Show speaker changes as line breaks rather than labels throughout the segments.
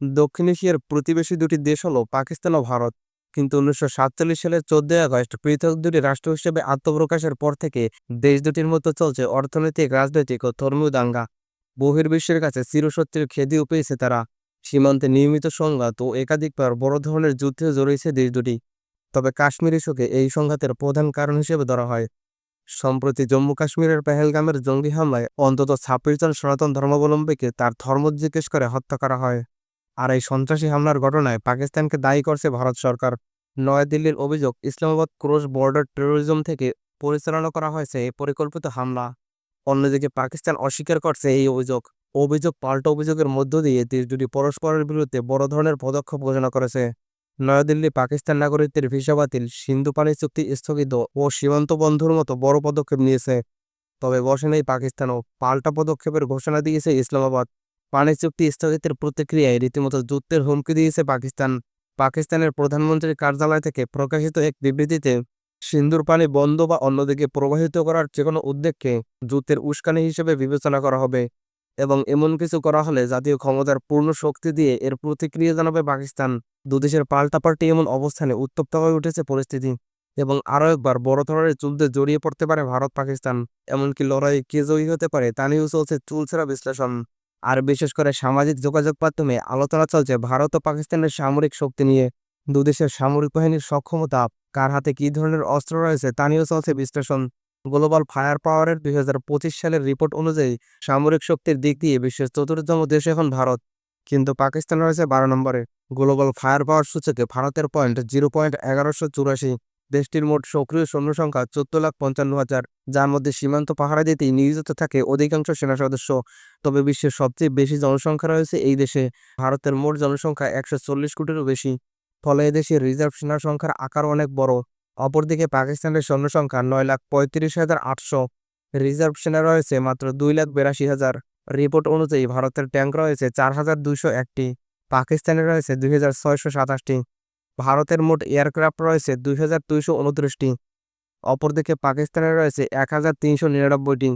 দক্ষিণ এশিয়ার প্রতিবেশী দুটি দেশ হলো পাকিস্তান ও ভারত। কিন্তু 1947 সালের 14 আগস্ট পৃথক দুটি রাষ্ট্র হিসেবে আত্মপ্রকাশের পর থেকে দেশ দুটির মধ্যে চলছে অর্থনৈতিক, রাজনৈতিক ও ধর্মীয় দাঙ্গা। বহির্বিশ্বের কাছে চিরশত্রুর খ্যাতিও পেয়েছে তারা। সীমান্তে নিয়মিত সংঘাত ও একাধিকবার বড় ধরনের যুদ্ধে জড়িয়েছে দেশ দুটি। তবে কাশ্মীর ইস্যুকে এই সংঘাতের প্রধান কারণ হিসেবে ধরা হয়। সম্প্রতি জম্মু কাশ্মীরের পেহেলগামের জঙ্গি হামলায় অন্তত 26 জন সনাতন ধর্মাবলম্বীকে তার ধর্ম জিজ্ঞেস করে হত্যা করা হয়। আর এই সন্ত্রাসী হামলার ঘটনায় পাকিস্তানকে দায়ী করছে ভারত সরকার। নয়াদিল্লির অভিযোগ, ইসলামাবাদ ক্রস বর্ডার টেরোরিজম থেকে পরিচালনা করা হয়েছে এই পরিকল্পিত হামলা। অন্যদিকে পাকিস্তান অস্বীকার করছে এই অভিযোগ। পাল্টা অভিযোগের মধ্য দিয়ে দেশ দুটি পরস্পরের বিরুদ্ধে বড় ধরনের পদক্ষেপ ঘোষণা করেছে। নয়াদিল্লি পাকিস্তান নাগরিকদের ভিসা বাতিল, সিন্ধু পানি চুক্তি স্থগিত ও সীমান্ত বন্ধের মতো বড় পদক্ষেপ নিয়েছে। তবে বসে নেই পাকিস্তানও। পাল্টা পদক্ষেপের ঘোষণা দিয়েছে ইসলামাবাদ। পানি চুক্তি স্থগিতের প্রতিক্রিয়ায় রীতিমতো যুদ্ধের হুমকি দিয়েছে পাকিস্তান। পাকিস্তানের প্রধানমন্ত্রীর কার্যালয় থেকে প্রকাশিত এক বিবৃতিতে সিন্ধুর পানি বন্ধ বা অন্যদিকে প্রবাহিত করার যেকোনো উদ্যোগকে যুদ্ধের উস্কানি হিসেবে বিবেচনা করা হবে এবং এমন কিছু করা হলে জাতীয় ক্ষমতার পূর্ণ শক্তি দিয়ে এর প্রতিক্রিয়া জানাবে পাকিস্তান। দুদেশের পাল্টাপাল্টি এমন অবস্থানে উত্তপ্ত হয়ে উঠেছে পরিস্থিতি এবং আরও একবার বড় ধরনের যুদ্ধে জড়িয়ে পড়তে পারে ভারত পাকিস্তান। এমনকি লড়াই কে জয়ী হতে পারে তা নিয়েও চলছে চুলচেরা বিশ্লেষণ। আর বিশেষ করে সামাজিক যোগাযোগ মাধ্যমে আলোচনা চলছে ভারত ও পাকিস্তানের সামরিক শক্তি নিয়ে। দুদেশের সামরিক বাহিনীর সক্ষমতা, কার হাতে কী ধরনের অস্ত্র রয়েছে তা নিয়েও চলছে বিশ্লেষণ। গ্লোবাল ফায়ার পাওয়ারের 2025 সালের রিপোর্ট অনুযায়ী সামরিক শক্তির দিক দিয়ে বিশ্বের চতুর্থতম দেশ এখন ভারত, কিন্তু পাকিস্তান রয়েছে 12 নম্বরে। গ্লোবাল ফায়ার পাওয়ার সূচকে ভারতের পয়েন্ট 0.1184। দেশটির মোট সক্রিয় সৈন্য সংখ্যা 14,55,000, যার মধ্যে সীমান্ত পাহারা দিতেই নিয়োজিত থাকে অধিকাংশ সেনা সদস্য। তবে বিশ্বের সবচেয়ে বেশি জনসংখ্যা রয়েছে এই দেশে। ভারতের মোট জনসংখ্যা 140 কোটিরও বেশি। ফলে এদেশের রিজার্ভ সেনার সংখ্যার আকার অনেক বড়। অপরদিকে পাকিস্তানের সৈন্য সংখ্যা 9,35,800। রিজার্ভ সেনা রয়েছে মাত্র 2,82,000। রিপোর্ট অনুযায়ী ভারতের ট্যাঙ্ক রয়েছে 4,201টি, পাকিস্তানের রয়েছে 2,627টি। ভারতের মোট এয়ারক্রাফট রয়েছে 2,229টি। অপরদিকে পাকিস্তানের রয়েছে 1,399টি।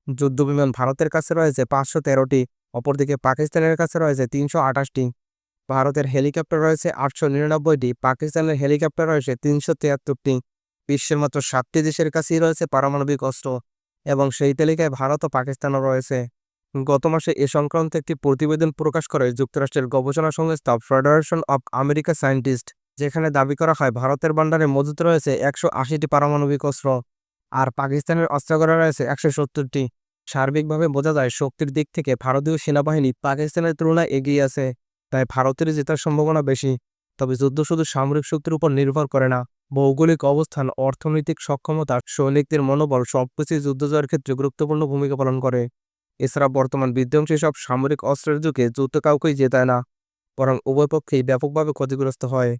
যুদ্ধবিমান ভারতের কাছে রয়েছে 513টি। অপরদিকে পাকিস্তানের কাছে রয়েছে 328টি। ভারতের হেলিকপ্টার রয়েছে 899টি, পাকিস্তানের হেলিকপ্টার রয়েছে 373টি। বিশ্বের মাত্র 7টি দেশের কাছেই রয়েছে পারমাণবিক অস্ত্র এবং সেই তালিকায় ভারত ও পাকিস্তানও রয়েছে। গত মাসে এ সংক্রান্ত একটি প্রতিবেদন প্রকাশ করে যুক্তরাষ্ট্রের গবেষণা সংস্থা ফেডারেশন অব আমেরিকা সায়েন্টিস্ট, যেখানে দাবি করা হয় ভারতের ভান্ডারে মজুত রয়েছে 180টি পারমাণবিক অস্ত্র আর পাকিস্তানের অস্ত্রাগারে রয়েছে 170টি। সার্বিকভাবে বোঝা যায় শক্তির দিক থেকে ভারতীয় সেনাবাহিনী পাকিস্তানের তুলনায় এগিয়ে আছে, তাই ভারতের জেতার সম্ভাবনা বেশি। তবে যুদ্ধ শুধু সামরিক শক্তির উপর নির্ভর করে না। ভৌগোলিক অবস্থান, অর্থনৈতিক সক্ষমতা, সৈনিকদের মনোবল সবকিছুই যুদ্ধ জয়ের ক্ষেত্রে গুরুত্বপূর্ণ ভূমিকা পালন করে। এছাড়া বর্তমান বিধ্বংসী সব সামরিক অস্ত্রের যুগে যুদ্ধ কাউকেই জেতায় না, বরং উভয় পক্ষেই ব্যাপকভাবে ক্ষতিগ্রস্ত হয়।